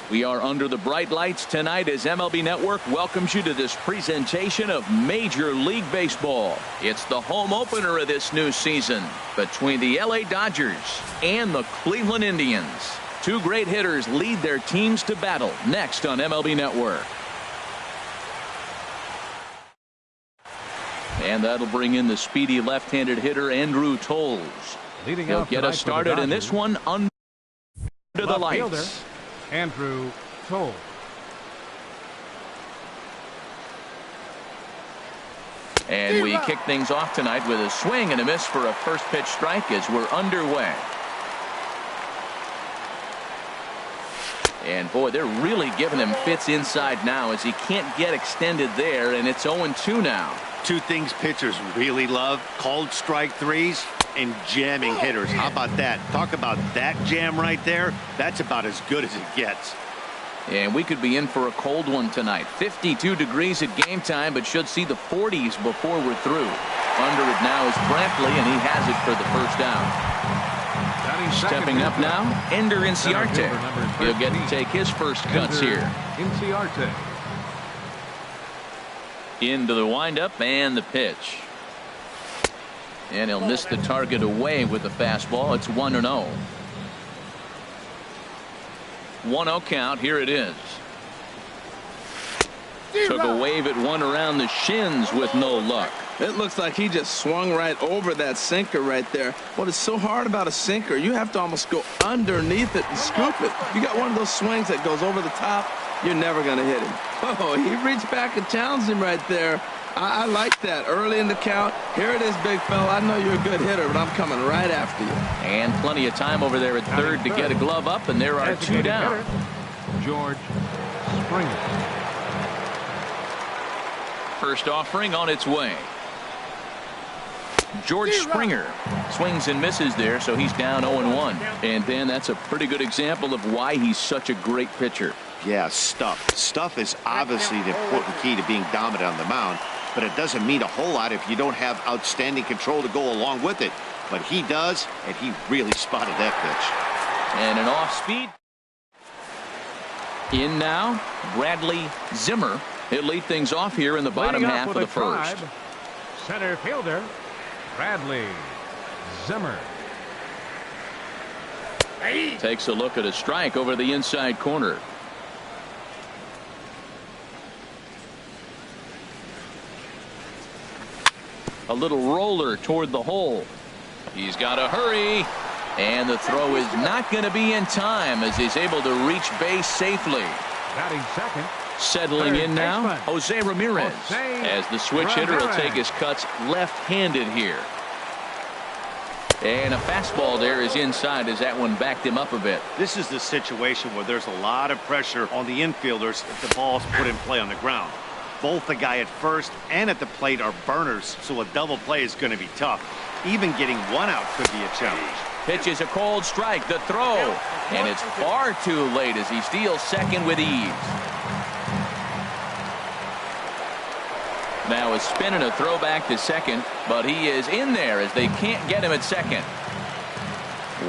We are under the bright lights tonight as MLB Network welcomes you to this presentation of Major League Baseball. It's the home opener of this new season between the LA Dodgers and the Cleveland Indians. Two great hitters lead their teams to battle next on MLB Network. And that'll bring in the speedy left-handed hitter Andrew Toles. He'll get us started in this one under the lights. Andrew Toles. And we kick things off tonight with a swing and a miss for a first pitch strike as we're underway. And boy, they're really giving him fits inside now as he can't get extended there, and it's 0-2 now. Two things pitchers really love: called strike threes and jamming hitters. How about that? Talk about that jam right there. That's about as good as it gets. And we could be in for a cold one tonight. 52 degrees at game time, but should see the 40s before we're through. Under it now is Brantley, and he has it for the first down. Stepping up now, Ender Inciarte. He'll get to take his first cuts here. Inciarte. Into the windup and the pitch. And he'll miss the target away with the fastball. It's 1-0. 1-0 count. Here it is. Took a wave at one around the shins with no luck. It looks like he just swung right over that sinker right there. What is so hard about a sinker, you have to almost go underneath it and scoop it. You got one of those swings that goes over the top, you're never going to hit him. Oh, he reached back and challenged him right there. I like that. Early in the count. Here it is, big fella. I know you're a good hitter, but I'm coming right after you. And plenty of time over there at third to get a glove up, and there are two down. George Springer. First offering on its way. George Springer swings and misses there, so he's down 0-1. And then that's a pretty good example of why he's such a great pitcher. Yeah, stuff. Stuff is obviously the important key to being dominant on the mound, but it doesn't mean a whole lot if you don't have outstanding control to go along with it. But he does, and he really spotted that pitch. And an off speed. In now, Bradley Zimmer. He'll lead things off here in the bottom half of the first. Center fielder, Bradley Zimmer. Takes a look at a strike over the inside corner. A little roller toward the hole. He's got to hurry. And the throw is not going to be in time as he's able to reach base safely. Batting second. Settling in now, Jose Ramirez. As the switch hitter will take his cuts left-handed here. And a fastball there is inside as that one backed him up a bit. This is the situation where there's a lot of pressure on the infielders if the ball's put in play on the ground. Both the guy at first and at the plate are burners, so a double play is going to be tough. Even getting one out could be a challenge. Pitch is a cold strike. The throw. And it's far too late as he steals second with ease. Now a spin and a throw back to second, but he is in there as they can't get him at second.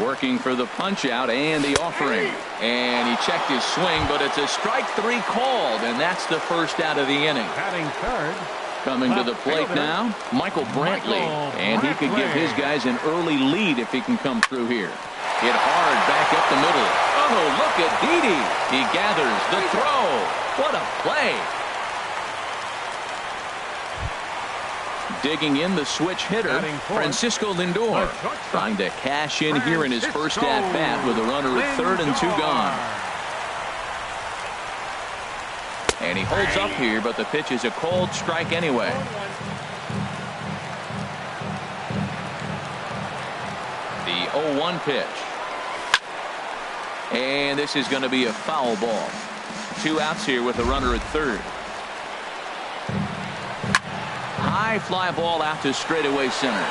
Working for the punch out and the offering. And he checked his swing, but it's a strike three called, and that's the first out of the inning. Batting third. Coming to the plate now, Michael Brantley. And he could give his guys an early lead if he can come through here. Hit hard back up the middle. Oh, look at Didi. He gathers the throw. What a play. Digging in the switch hitter, Francisco Lindor, trying to cash in here in his first at-bat with a runner at third and two gone. And he holds up here, but the pitch is a cold strike anyway. The 0-1 pitch. And this is going to be a foul ball. 2 outs here with a runner at third. High fly ball out to straightaway center.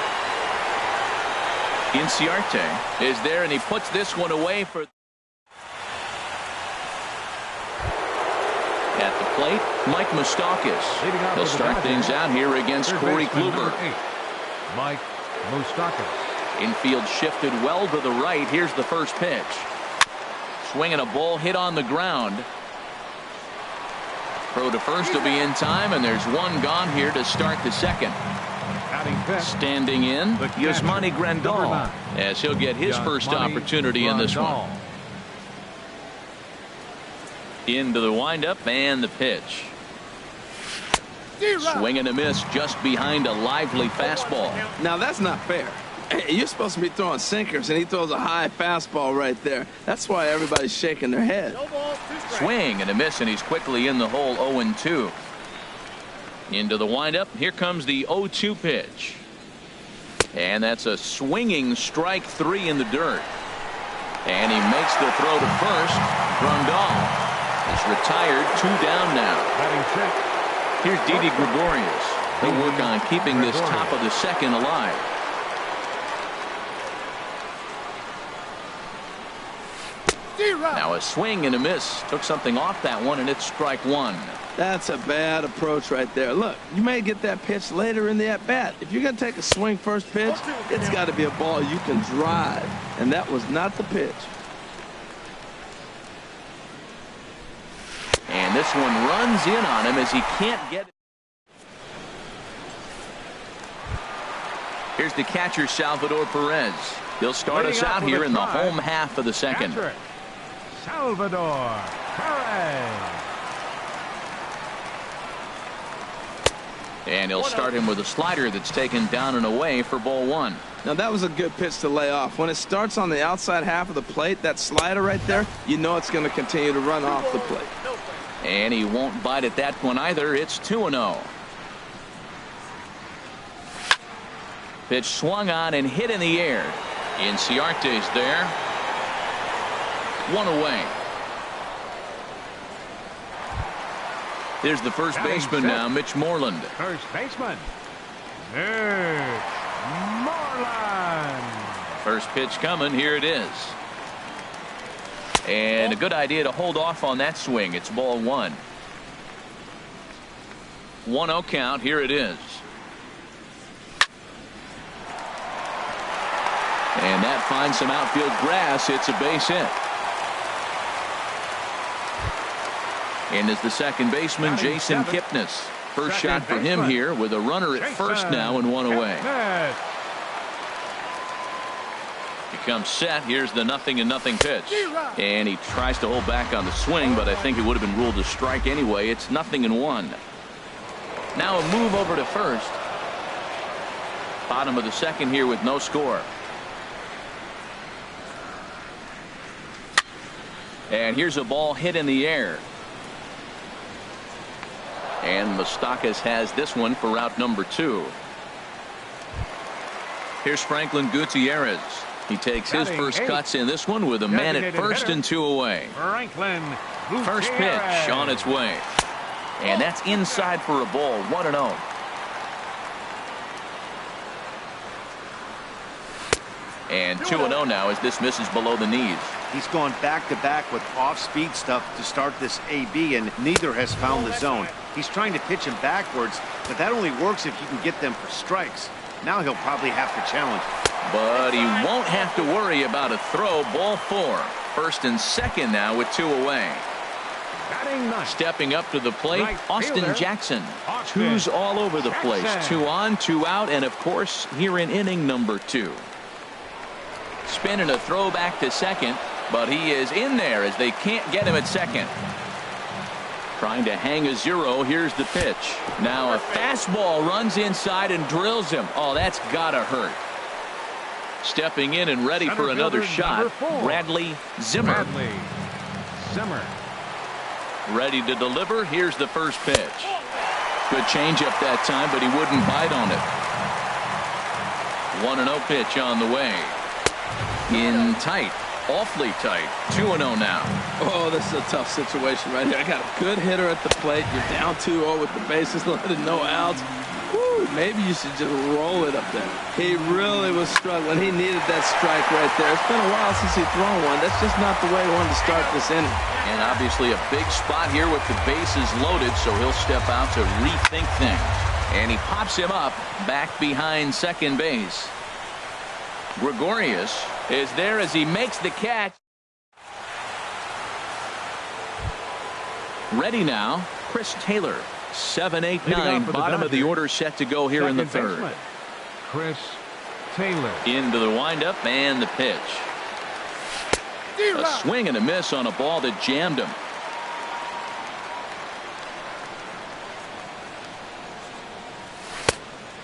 Inciarte is there, and he puts this one away for. At the plate, Mike Moustakas. He'll start things out here against Corey Kluber. Mike Moustakas. Infield shifted well to the right. Here's the first pitch. Swinging a ball hit on the ground. Throw to first will be in time, and there's one gone here to start the second. Standing in, Yasmani Grandal, as he'll get his first opportunity in this one. Into the windup and the pitch. Swing and a miss just behind a lively fastball. Now that's not fair. You're supposed to be throwing sinkers, and he throws a high fastball right there. That's why everybody's shaking their head. Swing and a miss, and he's quickly in the hole. 0-2. Into the windup. Here comes the 0-2 pitch. And that's a swinging strike three in the dirt. And he makes the throw to first. Grandal is retired. 2 down now. Here's Didi Gregorius. He'll work on keeping this top of the second alive. Now a swing and a miss. Took something off that one, and it's strike one. That's a bad approach right there. Look, you may get that pitch later in the at-bat. If you're going to take a swing first pitch, it's got to be a ball you can drive. And that was not the pitch. And this one runs in on him as he can't get it. Here's the catcher, Salvador Perez. He'll start us out here in the home half of the second. Salvador Perez. And he'll start him with a slider that's taken down and away for ball one. Now, that was a good pitch to lay off. When it starts on the outside half of the plate, that slider right there, you know it's going to continue to run off the plate. And he won't bite at that one either. It's 2-0. Pitch swung on and hit in the air. Inciarte's there. One away. Here's the first baseman now, Mitch Moreland. First baseman, Mitch Moreland. First pitch coming. Here it is. And a good idea to hold off on that swing. It's ball one. 1-0 count. Here it is. And that finds some outfield grass. It's a base hit. And as the second baseman, Jason Kipnis. First shot for him here with a runner at first now and one away. Becomes set. Here's the 0-0 pitch. And he tries to hold back on the swing, but I think it would have been ruled a strike anyway. It's 0-1. Now a move over to first. Bottom of the second here with no score. And here's a ball hit in the air. And Moustakas has this one for route number 2. Here's Franklin Gutierrez. He takes his first cuts in this one with a man at first and 2 away. Franklin Gutierrez. First pitch on its way. And that's inside for a ball. 1-0. And 2-0 now as this misses below the knees. He's gone back-to-back with off-speed stuff to start this AB, and neither has found the zone. He's trying to pitch him backwards, but that only works if you can get them for strikes. Now he'll probably have to challenge. But he won't have to worry about a throw. Ball 4. First and second now with 2 away. Stepping up to the plate, Austin Jackson. Twos all over the place. 2 on, 2 out, and of course here in inning number 2. Spinning a throw back to second, but he is in there as they can't get him at second. Trying to hang a 0. Here's the pitch. Now a fastball runs inside and drills him. Oh, that's gotta hurt. Stepping in and ready for another shot, Bradley Zimmer. Ready to deliver. Here's the first pitch. Good changeup that time, but he wouldn't bite on it. 1-0 pitch on the way. In tight, awfully tight. 2-0 now. Oh, this is a tough situation right here. I got a good hitter at the plate. You're down 2-0 with the bases loaded, no outs. Woo, maybe you should just roll it up there. He really was struggling. He needed that strike right there. It's been a while since he's thrown one. That's just not the way he wanted to start this inning. And obviously a big spot here with the bases loaded, so he'll step out to rethink things. And he pops him up back behind second base. Gregorius is there as he makes the catch. Ready now, Chris Taylor. 7, 8, 9, bottom of the order set to go here in the third. Chris Taylor. Into the windup and the pitch. A swing and a miss on a ball that jammed him.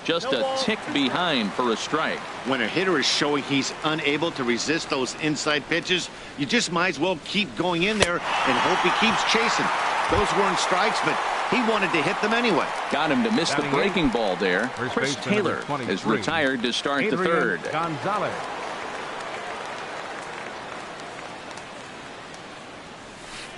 Just a tick behind for a strike. When a hitter is showing he's unable to resist those inside pitches, you just might as well keep going in there and hope he keeps chasing. Those weren't strikes, but he wanted to hit them anyway. Got him to miss the breaking ball there. Chris Taylor is retired to start the third. Gonzalez.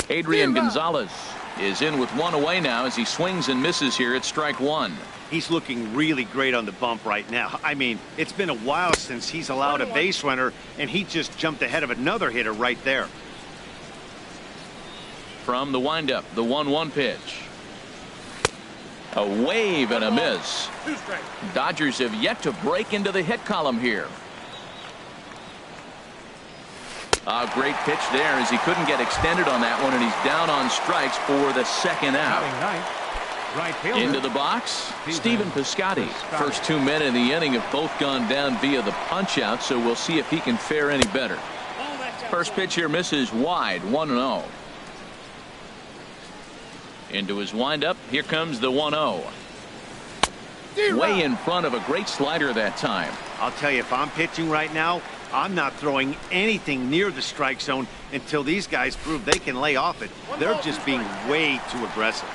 Adrian Gonzalez is in with 1 away now as he swings and misses here at strike 1. He's looking really great on the bump right now. I mean, it's been a while since he's allowed a base runner, and he just jumped ahead of another hitter right there. From the windup, the 1-1 pitch. A wave and a miss. Dodgers have yet to break into the hit column here. A great pitch there as he couldn't get extended on that one, and he's down on strikes for the second out. Into the box, Stephen Piscotty. First 2 men in the inning have both gone down via the punch out, so we'll see if he can fare any better. First pitch here misses wide, 1-0. Into his windup, here comes the 1-0. Way in front of a great slider that time. I'll tell you, if I'm pitching right now, I'm not throwing anything near the strike zone until these guys prove they can lay off it. They're just being way too aggressive.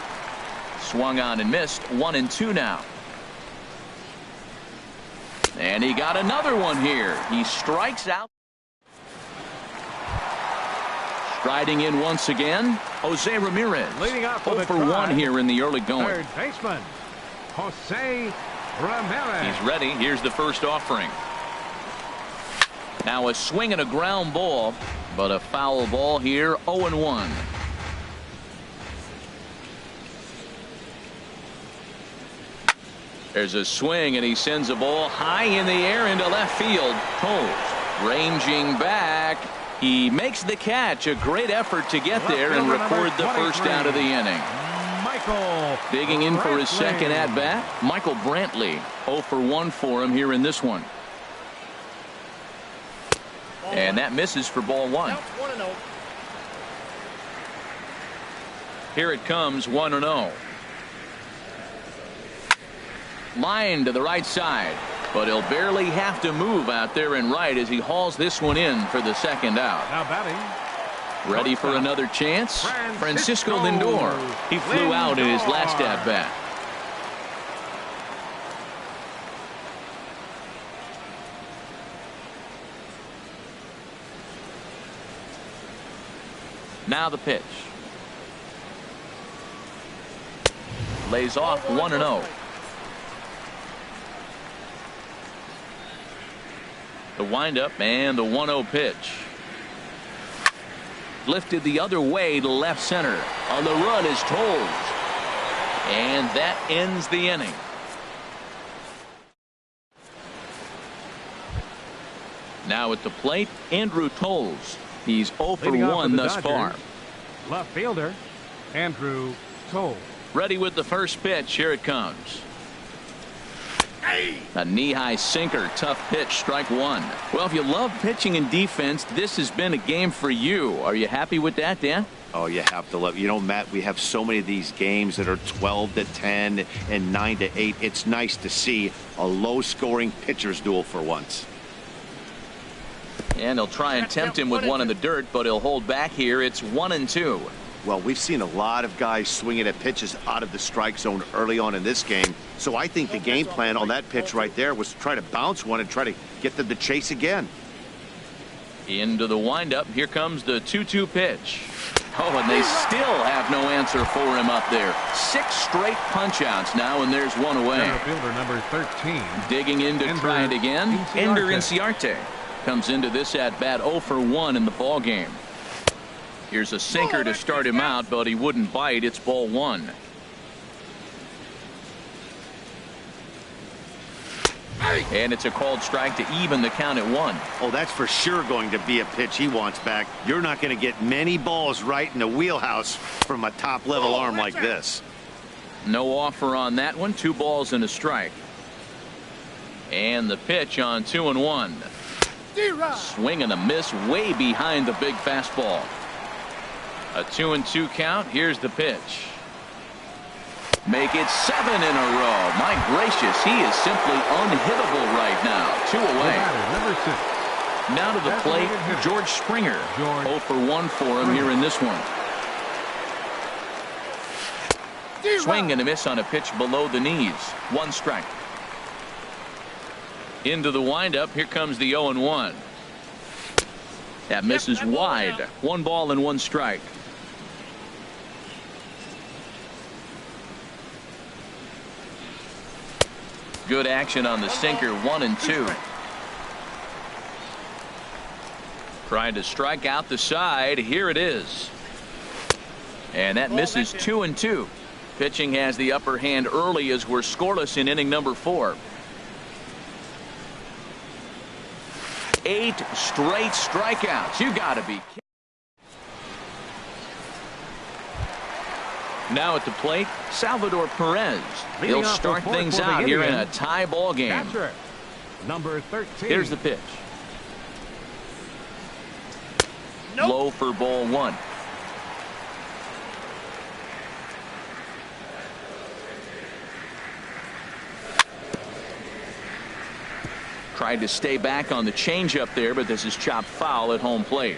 Swung on and missed. 1-2 now. And he got another one here. He strikes out. Striding in once again, Jose Ramirez. Leading off 0 for 1 here in the early going. Third baseman, Jose Ramirez. He's ready. Here's the first offering. Now a swing and a ground ball, but a foul ball here. 0-1. There's a swing, and he sends a ball high in the air into left field. Toles ranging back. He makes the catch. A great effort to get there and record the first out of the inning. Michael digging in for his Brantley. second at bat, Michael Brantley. 0 for 1 for him here in this one. And that misses for ball 1. Here it comes, 1-0. Line to the right side, but he'll barely have to move out there and right as he hauls this one in for the second out. Now batting, Ready for another chance? Francisco Lindor. He flew out in his last at bat. Now the pitch. Lays off 1-0. The windup and the 1-0 pitch. Lifted the other way to left center. On the run is Toles. And that ends the inning. Now at the plate, Andrew Toles. He's 0 for 1 thus far. Left fielder, Andrew Toles. Ready with the first pitch. Here it comes. A knee-high sinker. Tough pitch. Strike 1. Well, if you love pitching and defense, this has been a game for you. Are you happy with that, Dan? Oh, you have to love. You know, Matt, we have so many of these games that are 12-10 and 9-8. It's nice to see a low-scoring pitcher's duel for once. And he'll try and tempt him with one in the dirt, but he'll hold back here. It's 1-2. Well, we've seen a lot of guys swinging at pitches out of the strike zone early on in this game. So I think the game plan on that pitch right there was to try to bounce one and try to get them to chase again. Into the windup. Here comes the 2-2 pitch. Oh, and they still have no answer for him up there. 6 straight punch-outs now, and there's one away. Center fielder number 13. Digging in to try it again. Ender Inciarte comes into this at-bat 0 for 1 in the ball game. Here's a sinker to start him out, but he wouldn't bite. It's ball 1. And it's a called strike to even the count at 1. Oh, that's for sure going to be a pitch he wants back. You're not going to get many balls right in the wheelhouse from a top-level arm like this. No offer on that one. 2 balls and a strike. And the pitch on 2-1. Swing and a miss way behind the big fastball. A 2-2 count. Here's the pitch. Make it 7 in a row. My gracious, he is simply unhittable right now. 2 away. Number 6. Now to the plate, George Springer. 0 for 1 for him here in this one. Swing and a miss on a pitch below the knees. 1 strike. Into the windup. Here comes the 0-1. That misses wide. 1 ball and 1 strike. Good action on the sinker. 1-2. Trying to strike out the side. Here it is. And that misses 2-2. Pitching has the upper hand early as we're scoreless in inning number 4. 8 straight strikeouts. You got to be kidding. Now at the plate, Salvador Perez. He'll start things out here in a tie ball game. Number 13. Here's the pitch. Low for ball 1. Tried to stay back on the changeup there, but this is chopped foul at home plate.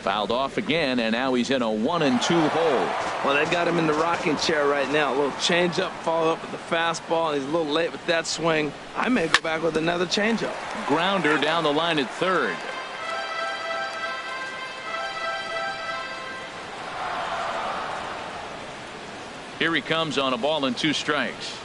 Fouled off again, and now he's in a 1-2 hole. Well, they got him in the rocking chair right now. A little changeup, followed up with the fastball, and he's a little late with that swing. I may go back with another changeup. Grounder down the line at third. Here he comes on a ball and 2 strikes.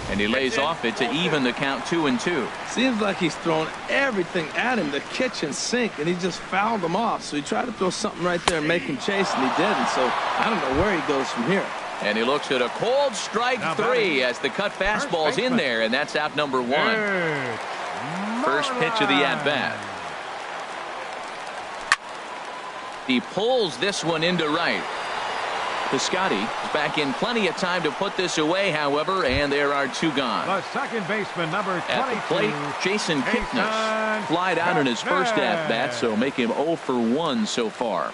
And he lays off it to even the count 2-2. Seems like he's thrown everything at him, the kitchen sink, and he just fouled them off. So he tried to throw something right there and make him chase, and he didn't. So I don't know where he goes from here. And he looks at a cold strike 3 as the cut fastball's in there, and that's out number 1. First pitch of the at-bat. He pulls this one into right. Piscotty is back in plenty of time to put this away, however, and there are 2 gone. The second baseman, number 22. At the plate, Jason Kipnis flied out in his first at-bat, so make him 0 for 1 so far.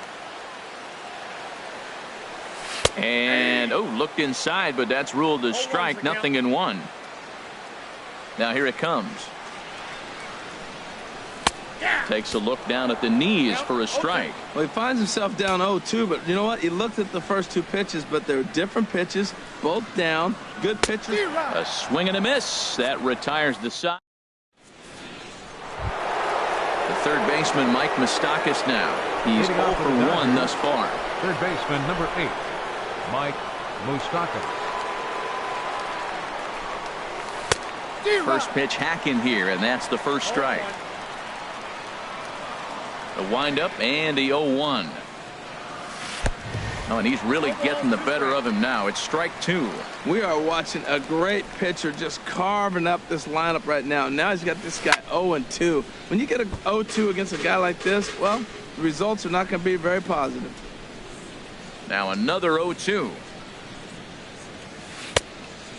And, looked inside, but that's ruled a strike, 0-1. Now here it comes. Takes a look down at the knees for a strike. Well, he finds himself down 0-2, but you know what? He looked at the first 2 pitches, but they're different pitches, both down. Good pitches. A swing and a miss. That retires the side. The third baseman, Mike Moustakas now. He's 0 for 1 thus far. Third baseman, number 8, Mike Moustakas. First pitch hack in here, and that's the first strike. The windup and the 0-1. Oh, and he's really getting the better of him now. It's strike 2. We are watching a great pitcher just carving up this lineup right now. Now he's got this guy 0-2. When you get a 0-2 against a guy like this, well, the results are not going to be very positive. Now another 0-2.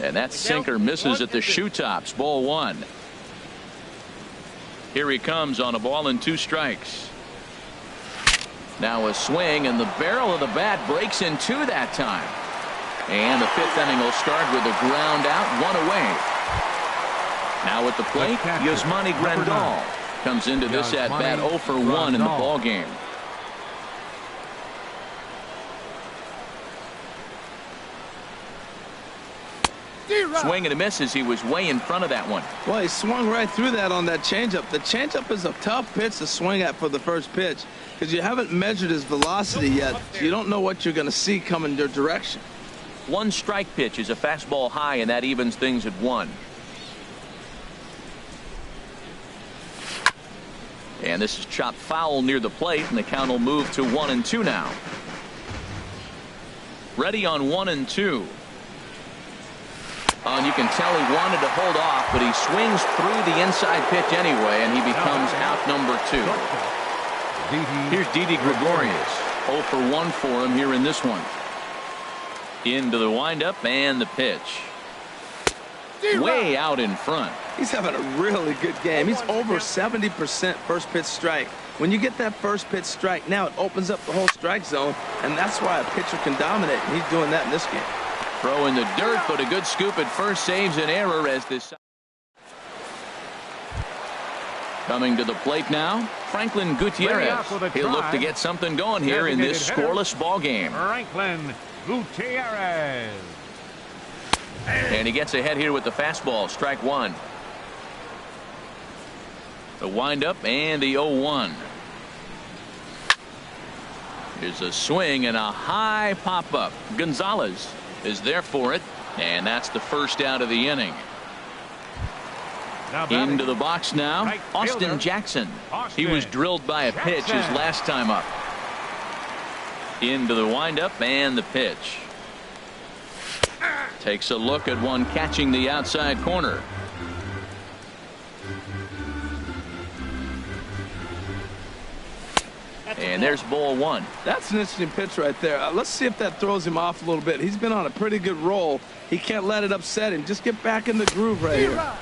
And that sinker misses at the shoe tops. Ball 1. Here he comes on a ball and 2 strikes. Now a swing, and the barrel of the bat breaks in 2 that time. And the 5th inning will start with a ground out, 1 away. Now at the plate, Yasmani Grandal comes into this at bat 0 for 1 in the ball game. Swing and a miss as he was way in front of that one. Well, he swung right through that on that changeup. The changeup is a tough pitch to swing at for the first pitch because you haven't measured his velocity yet. So you don't know what you're going to see coming your direction. 1 strike pitch is a fastball high, and that evens things at 1. And this is chopped foul near the plate, and the count will move to 1-2 now. Ready on 1-2. And you can tell he wanted to hold off, but he swings through the inside pitch anyway, and he becomes out number 2. Here's Didi Gregorius. 0 for 1 for him here in this one. Into the windup and the pitch. Way out in front. He's having a really good game. He's over 70% first pitch strike. When you get that first pitch strike, now it opens up the whole strike zone, and that's why a pitcher can dominate, and he's doing that in this game. Throw in the dirt, but a good scoop at first saves an error as this. Coming to the plate now, Franklin Gutierrez. He'll look to get something going here in this scoreless ball game. Franklin Gutierrez. And he gets ahead here with the fastball, strike 1. The windup and the 0-1. Here's a swing and a high pop-up. Gonzalez is there for it, and that's the first out of the inning. Into the box now, right Austin fielder. Jackson. He Austin was drilled by a pitch his Jackson. last time up. Into the windup and the pitch. Takes a look at one catching the outside corner. And there's ball one. That's an interesting pitch right there. Let's see if that throws him off a little bit. He's been on a pretty good roll. He can't let it upset him. Just get back in the groove right here.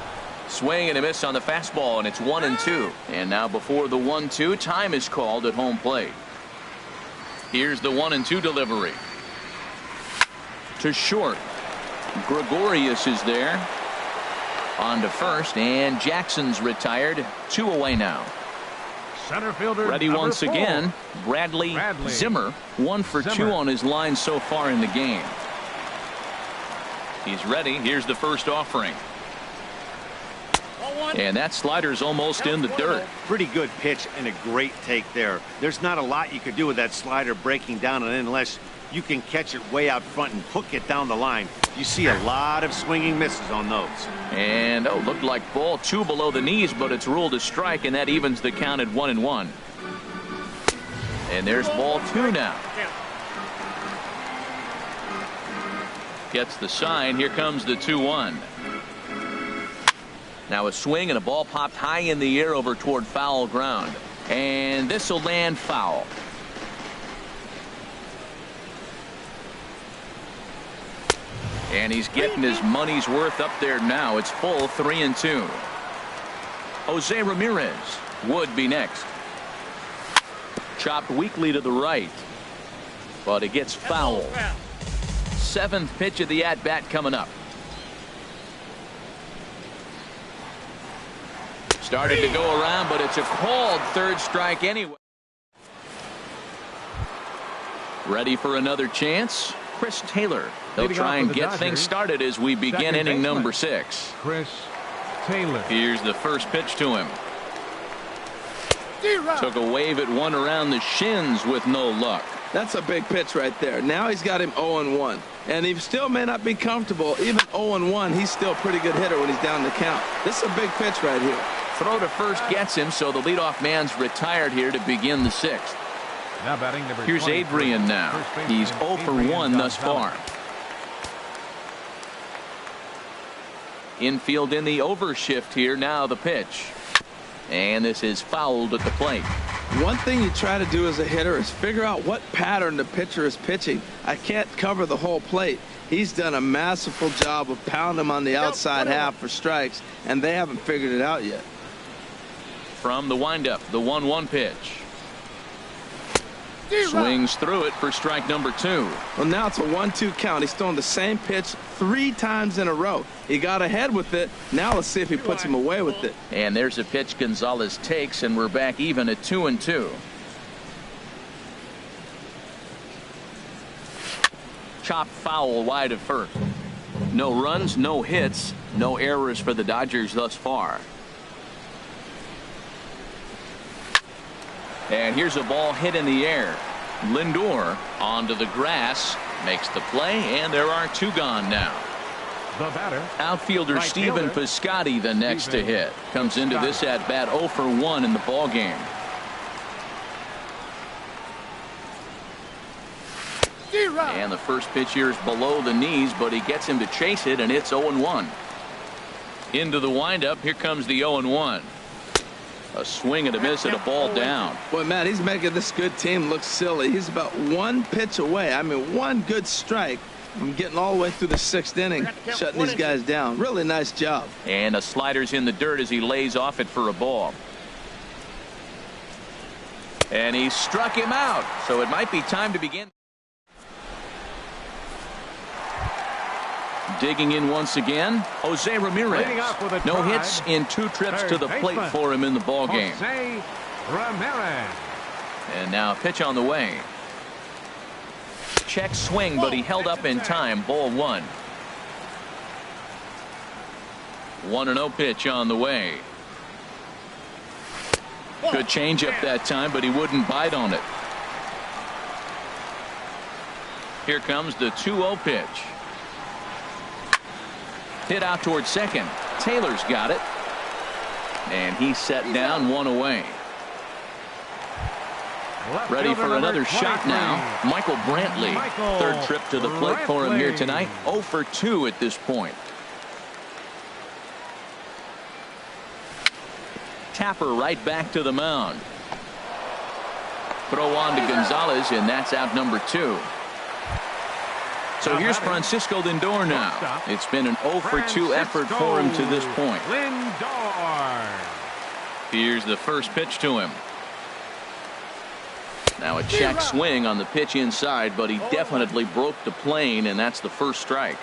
Swing and a miss on the fastball, and it's 1-2. And now before the 1-2, time is called at home plate. Here's the 1-2 delivery. To short. Gregorius is there. On to first, and Jackson's retired. 2 away now. Center fielder Ready number once 4. again, Bradley Zimmer. 1 for 2 on his line so far in the game. He's ready. Here's the first offering. And that slider's almost in the dirt. Pretty good pitch and a great take there. There's not a lot you could do with that slider breaking down, and unless you can catch it way out front and hook it down the line. You see a lot of swinging misses on those. And looked like ball 2 below the knees, but it's ruled a strike, and that evens the count at 1-1. And there's ball 2 now. Gets the sign. Here comes the 2-1. Now a swing and a ball popped high in the air over toward foul ground. And this will land foul. And he's getting his money's worth up there now. It's full 3-2. Jose Ramirez would be next. Chopped weakly to the right. But it gets foul. 7th pitch of the at-bat coming up. Started to go around, but it's a called 3rd strike anyway. Ready for another chance? Chris Taylor. They'll try and get things started as we begin inning number 6. Chris Taylor. Here's the first pitch to him. Took a wave at one around the shins with no luck. That's a big pitch right there. Now he's got him 0-1. And he still may not be comfortable. Even 0-1, he's still a pretty good hitter when he's down the count. This is a big pitch right here. Throw to first gets him, so the leadoff man's retired here to begin the 6th. Now batting number Here's 23. Adrian now. He's 0 for 1 thus far. Infield in the overshift here. Now the pitch. And this is fouled at the plate. One thing you try to do as a hitter is figure out what pattern the pitcher is pitching. I can't cover the whole plate. He's done a masterful job of pounding him on the outside half for strikes, and they haven't figured it out yet. From the windup, the 1-1 pitch. Swings through it for strike number 2. Well, now it's a 1-2 count. He's thrown the same pitch 3 times in a row. He got ahead with it. Now let's see if he puts him away with it. And there's a pitch Gonzalez takes, and we're back even at 2-2. Chopped foul wide of first. No runs, no hits, no errors for the Dodgers thus far. And here's a ball hit in the air. Lindor onto the grass, makes the play, and there are 2 gone now. The batter. Outfielder Right Stephen fielder. Piscotty the next to hit. Comes into this at bat 0 for 1 in the ball game. And the first pitch here is below the knees, but he gets him to chase it, and it's 0-1. Into the windup. Here comes the 0-1. A swing and a miss and a ball down. Boy, Matt, he's making this good team look silly. He's about 1 pitch away. I mean, 1 good strike from getting all the way through the 6th inning, shutting these guys down. Really nice job. And a slider's in the dirt as he lays off it for a ball. And he struck him out, so it might be time to begin. Digging in once again, Jose Ramirez. Leading off with a No drive. hits in 2 trips to Third the plate baseman, for him in the ball game. Jose Ramirez. And now a pitch on the way. Check swing, but he held up in time. Ball 1. 1-0 pitch on the way. Good changeup that time, but he wouldn't bite on it. Here comes the 2-0 pitch. Hit out towards second. Taylor's got it. And he's set down, one away. Ready for another shot now. Michael Brantley. Third trip to the plate for him here tonight. 0 for 2 at this point. Tapper right back to the mound. Throw on to Gonzalez, and that's out number 2. So here's Francisco Lindor now. It's been an 0 for 2 effort for him to this point. Lindor. Here's the first pitch to him. Now a check swing on the pitch inside, but he definitely broke the plane, and that's the first strike.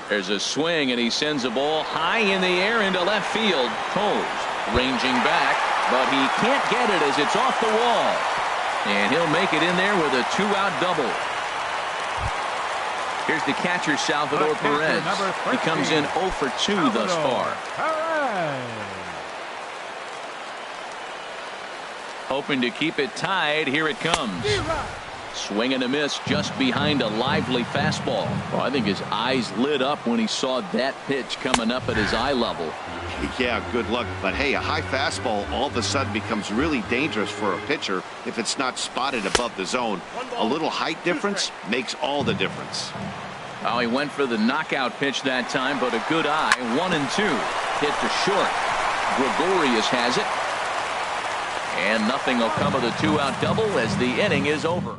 There's a swing, and he sends a ball high in the air into left field. Toes ranging back, but he can't get it as it's off the wall. And he'll make it in there with a 2-out double. Here's the catcher, Salvador Perez. He comes in 0 for 2 thus far. Hoping to keep it tied. Here it comes. Swing and a miss just behind a lively fastball. Well, I think his eyes lit up when he saw that pitch coming up at his eye level. Yeah, good luck. But hey, a high fastball all of a sudden becomes really dangerous for a pitcher if it's not spotted above the zone. A little height difference makes all the difference. Oh, he went for the knockout pitch that time, but a good eye. 1 and 2. Hit to short. Gregorius has it. And nothing will come of the 2-out double as the inning is over.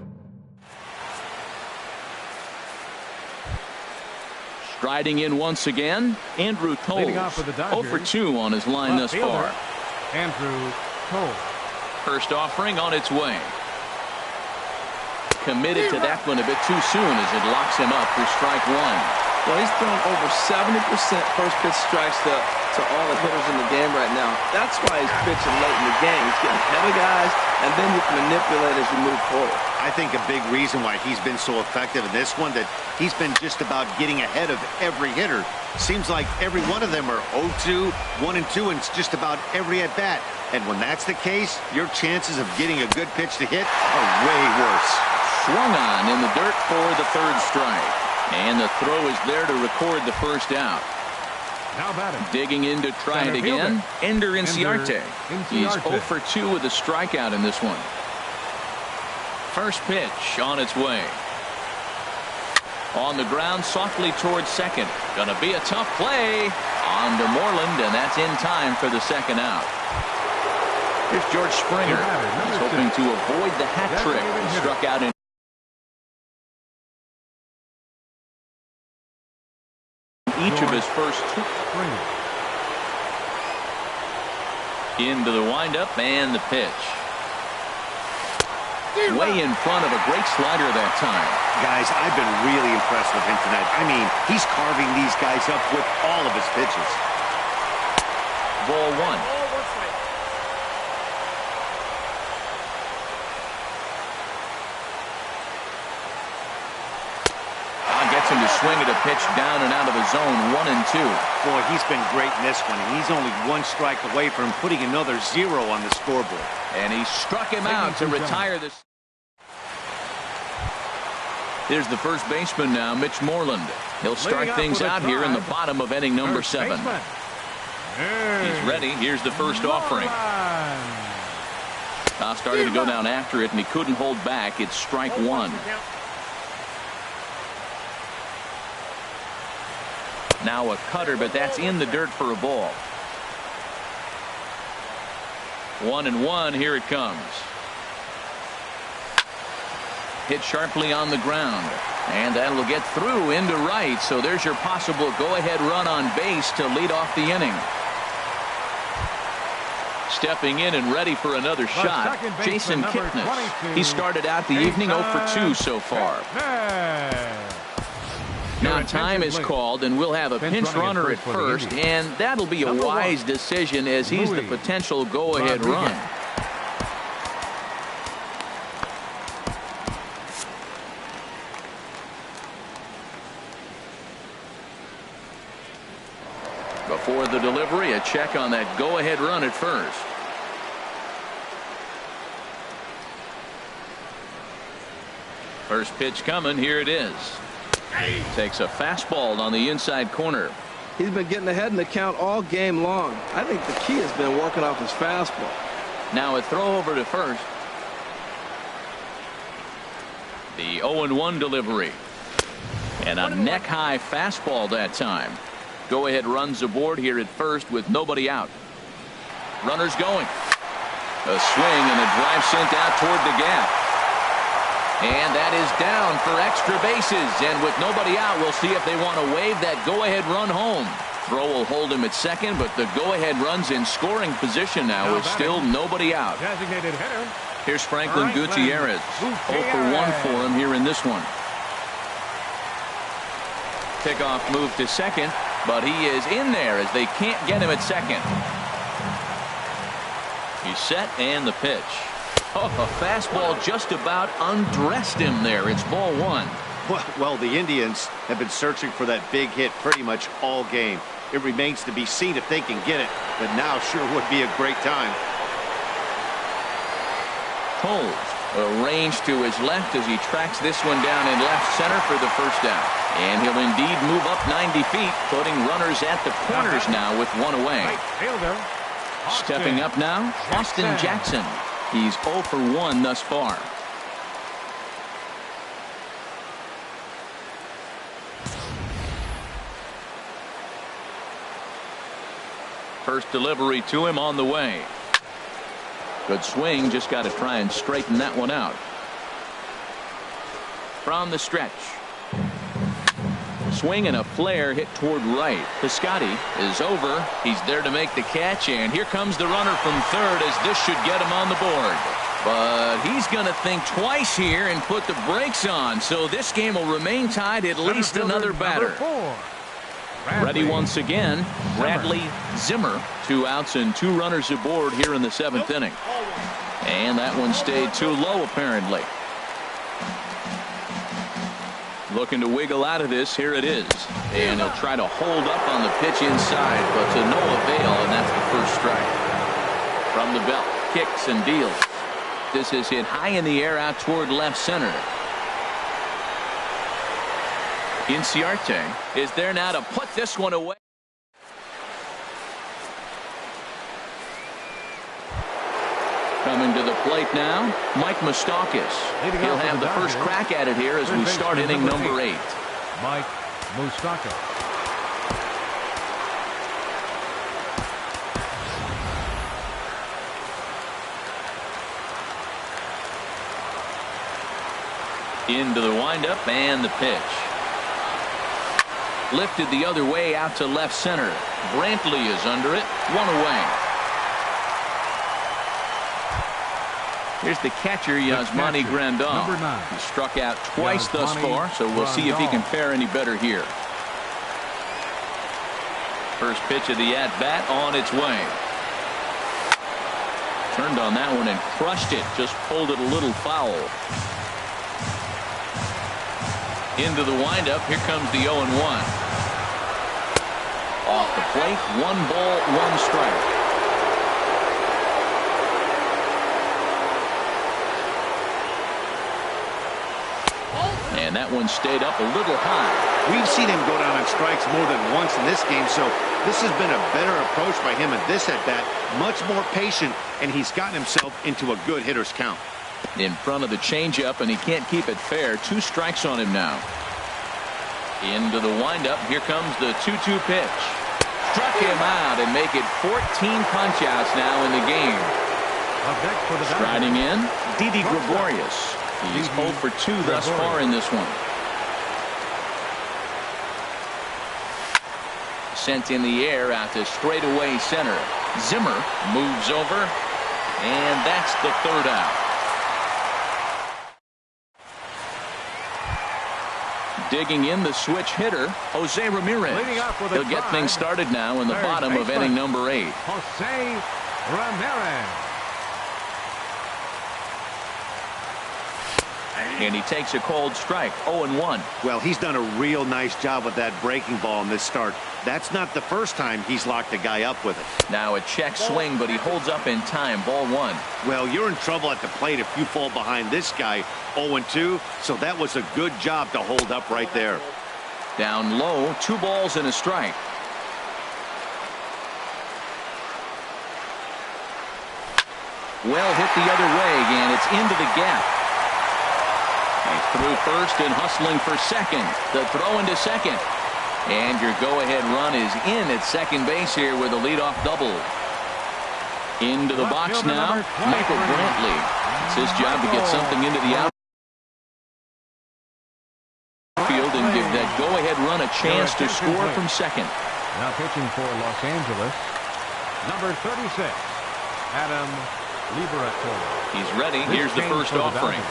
Striding in once again, Andrew Toles. 0 for 2 on his line thus far. Andrew Toles. First offering on its way. Committed to that one a bit too soon as it locks him up for strike 1. Well, he's thrown over 70% first pitch strikes to all the hitters in the game right now. That's why he's pitching late in the game. He's getting ahead of guys, and then you can manipulate as you move forward. I think a big reason why he's been so effective in this one, that he's been just about getting ahead of every hitter. Seems like every one of them are 0-2, 1 and 2, and it's just about every at bat. And when that's the case, your chances of getting a good pitch to hit are way worse. Swung on in the dirt for the third strike. And the throw is there to record the first out. Now batting. Digging in to try it again. Ender Inciarte. He's 0 for 2 with a strikeout in this one. First pitch on its way. On the ground softly towards second. Gonna be a tough play on to Moreland, and that's in time for the second out. Here's George Springer. He's hoping to avoid the hat trick. He struck out in each of his first 2. Into the windup and the pitch. Way in front of a great slider that time. Guys, I've been really impressed with him tonight. I mean, he's carving these guys up with all of his pitches. Ball 1. Gets him to swing at a pitch down and out of the zone. 1 and 2. Boy, he's been great in this one. He's only 1 strike away from putting another 0 on the scoreboard. And he struck him out to retire this. Here's the first baseman now, Mitch Moreland. He'll start things out here in the bottom of inning number 7. He's ready. Here's the first offering. Started to go down after it, and he couldn't hold back. It's strike 1. Now a cutter, but that's in the dirt for a ball. 1 and 1. Here it comes. Hit sharply on the ground, and that will get through into right. So there's your possible go-ahead run on base to lead off the inning. Stepping in and ready for another shot, Jason Kipnis. He started out the evening 0 for 2 so far. Now time is called, and we'll have a pinch runner at first, and that'll be a wise decision as he's the potential go-ahead run. Before the delivery, a check on that go-ahead run at first. First pitch coming. Here it is. Takes a fastball on the inside corner. He's been getting ahead in the count all game long. I think the key has been working off his fastball. Now a throw over to first. The 0-1 delivery. And a neck-high fastball that time. Go-ahead runs aboard here at first with nobody out. Runners going. A swing and a drive sent out toward the gap. And that is down for extra bases. And with nobody out, we'll see if they want to wave that go-ahead run home. Throw will hold him at second, but the go-ahead run's in scoring position now with still nobody out. Designated hitter. Here's Franklin Gutierrez. 0 for 1 for him here in this one. Pickoff move to second, but he is in there as they can't get him at second. He's set and the pitch. Oh, a fastball just about undressed him there. It's ball 1. Well, the Indians have been searching for that big hit pretty much all game. It remains to be seen if they can get it, but now sure would be a great time. Holds arranged to his left as he tracks this one down in left center for the first out. And he'll indeed move up 90 feet, putting runners at the corners now with one away. Right fielder. Stepping up now, Austin Jackson. He's 0 for 1 thus far. First delivery to him on the way. Good swing, just got to try and straighten that one out. From the stretch. Swing and a flare hit toward right. Piscotty is over. He's there to make the catch, and here comes the runner from third as this should get him on the board. But he's going to think twice here and put the brakes on, so this game will remain tied at least another batter. Ready once again, Bradley Zimmer. 2 outs and 2 runners aboard here in the 7th inning. And that one stayed too low apparently. Looking to wiggle out of this. Here it is. And he'll try to hold up on the pitch inside, but to no avail, and that's the first strike. From the belt, kicks and deals. This is hit high in the air out toward left center. Inciarte is there now to put this one away. Coming to the plate now, Mike Moustakas. He'll have the first crack at it here as we start inning number 8. Mike Moustakas. Into the windup and the pitch. Lifted the other way out to left center. Brantley is under it. 1 away. Here's the catcher, Yasmani Grandal. He struck out twice thus far, so we'll see if he can fare any better here. First pitch of the at-bat on its way. Turned on that one and crushed it. Just pulled it a little foul. Into the windup. Here comes the 0-1. Off the plate. 1 ball, 1 strike. And that one stayed up a little high. We've seen him go down on strikes more than once in this game, so this has been a better approach by him in this at-bat. Much more patient, and he's gotten himself into a good hitter's count. In front of the changeup, and he can't keep it fair. 2 strikes on him now. Into the windup. Here comes the 2-2 pitch. Struck him out and make it 14 punch-outs now in the game. Striding in, Didi Gregorius. He's 0 for 2 thus far in this one. Sent in the air out to straightaway center. Zimmer moves over, and that's the 3rd out. Digging in the switch hitter, Jose Ramirez. He'll get things started now in the bottom of inning number 8. Jose Ramirez. And he takes a cold strike. 0-1. Well, he's done a real nice job with that breaking ball in this start. That's not the first time he's locked a guy up with it. Now a check swing, but he holds up in time. Ball 1. Well, you're in trouble at the plate if you fall behind this guy. 0-2, so that was a good job to hold up right there. Down low, 2 balls and a strike. Well hit the other way, and it's into the gap. He's through first and hustling for second. The throw into second. And your go-ahead run is in at second base here with a leadoff double. Into the box now, Michael Brantley. It's his job to get something into the outfield and give that go-ahead run a chance to score from second. Now pitching for Los Angeles, number 36, Adam Liberatore. He's ready. Here's the first offering.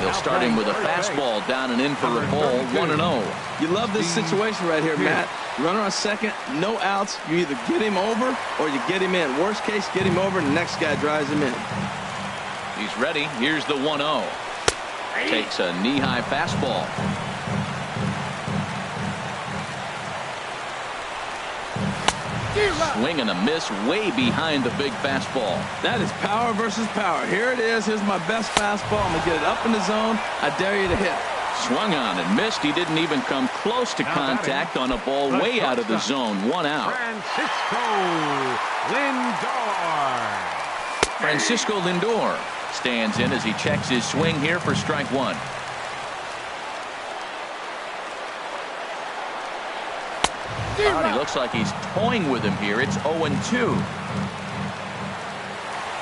They'll start him with a fastball down and in for a ball, 1-0. You love this situation right here, Matt. Runner on second, no outs. You either get him over or you get him in. Worst case, get him over and the next guy drives him in. He's ready. Here's the 1-0. Takes a knee-high fastball. Swing and a miss way behind the big fastball. That is power versus power. Here it is. Here's my best fastball. I'm going to get it up in the zone. I dare you to hit. Swung on and missed. He didn't even come close to contact on a ball way out of the zone. 1 out. Francisco Lindor stands in as he checks his swing here for strike one. He looks like he's toying with him here. It's 0-2.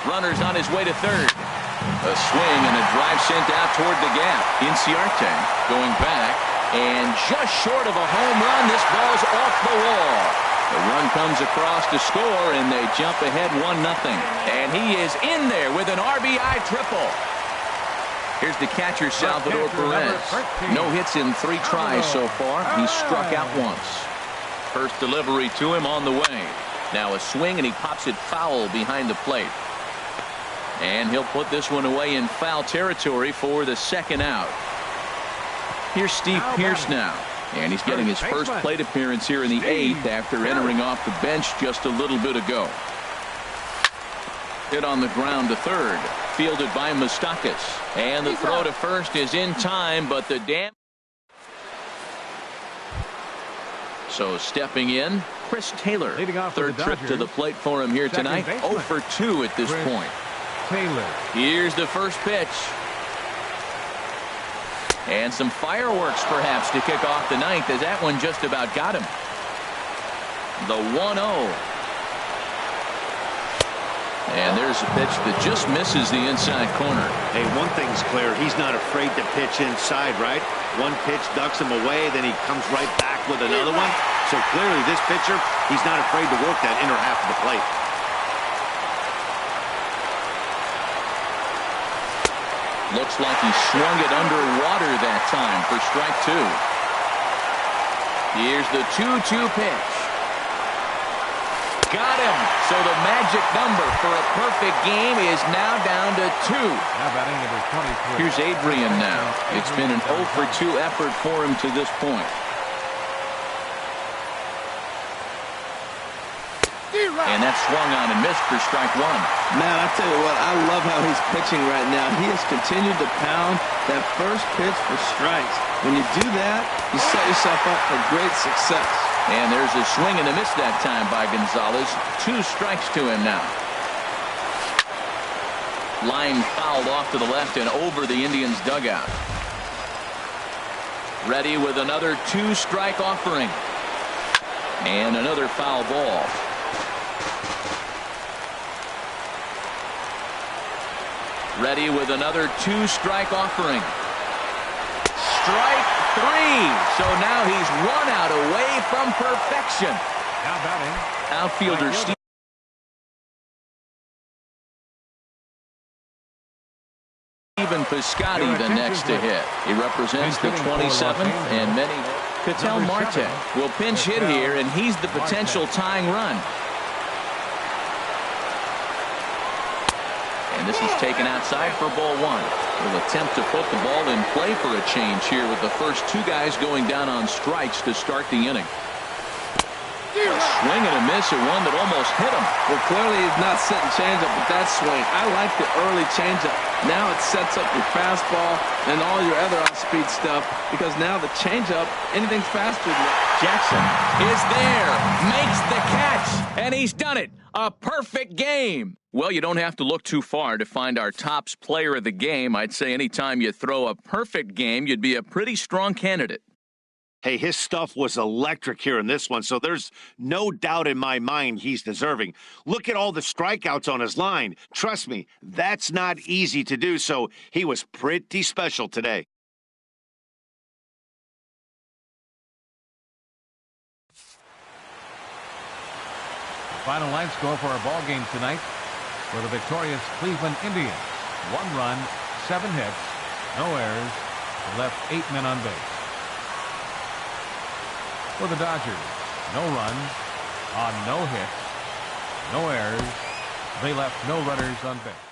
Runner's on his way to third. A swing and a drive sent out toward the gap. Inciarte going back, and just short of a home run. This ball's off the wall. The run comes across to score, and they jump ahead 1-0. And he is in there with an RBI triple. Here's the catcher, Salvador Perez. No hits in 3 tries so far. He's struck out once. First delivery to him on the way. Now a swing, and he pops it foul behind the plate. And he'll put this one away in foul territory for the second out. Here's Steve Pearce now. And he's getting his first plate appearance here in the 8th after entering off the bench just a little bit ago. Hit on the ground to third. Fielded by Moustakas. And the throw to first is in time, but the damage. So stepping in, Chris Taylor. Third trip to the plate for him here tonight. 0 for 2 at this point. Here's the first pitch. And some fireworks perhaps to kick off the 9th, as that one just about got him. The 1-0. And there's a pitch that just misses the inside corner. Hey, one thing's clear. He's not afraid to pitch inside, right? One pitch ducks him away, then he comes right back with another one. So clearly this pitcher, he's not afraid to work that inner half of the plate. Looks like he swung it underwater that time for strike 2. Here's the 2-2 pitch. Got him. So the magic number for a perfect game is now down to 2. Now batting number 23. Here's Adrian now. It's been an 0 for 2 effort for him to this point. And that swung on and missed for strike 1. Man, I tell you what, I love how he's pitching right now. He has continued to pound that first pitch for strikes. When you do that, you set yourself up for great success. And there's a swing and a miss that time by Gonzalez. 2 strikes to him now. Line fouled off to the left and over the Indians' dugout. Ready with another 2-strike offering. And another foul ball. Ready with another 2-strike offering. Strike 3. So now he's 1 out away from perfection. Now batting. Outfielder Stephen Piscotty the next to hit. He represents the 27th and many. Ketel Marte will pinch hit here, and he's the potential tying run. And this is taken outside for ball 1. Will attempt to put the ball in play for a change here with the first 2 guys going down on strikes to start the inning. a swing and a miss at one that almost hit him. Well, clearly he's not setting changeup with that swing. I like the early changeup. Now it sets up your fastball and all your other off-speed stuff because now the changeup, anything's faster than that. Jackson is there, makes the catch, and he's done it. A perfect game. Well, you don't have to look too far to find our tops player of the game. I'd say anytime you throw a perfect game, you'd be a pretty strong candidate. Hey, his stuff was electric here in this one, so there's no doubt in my mind he's deserving. Look at all the strikeouts on his line. Trust me, that's not easy to do, so he was pretty special today. The final line score for our ball game tonight for the victorious Cleveland Indians. 1 run, 7 hits, no errors, left 8 men on base. For the Dodgers, no runs on no hits, no errors. They left no runners on base.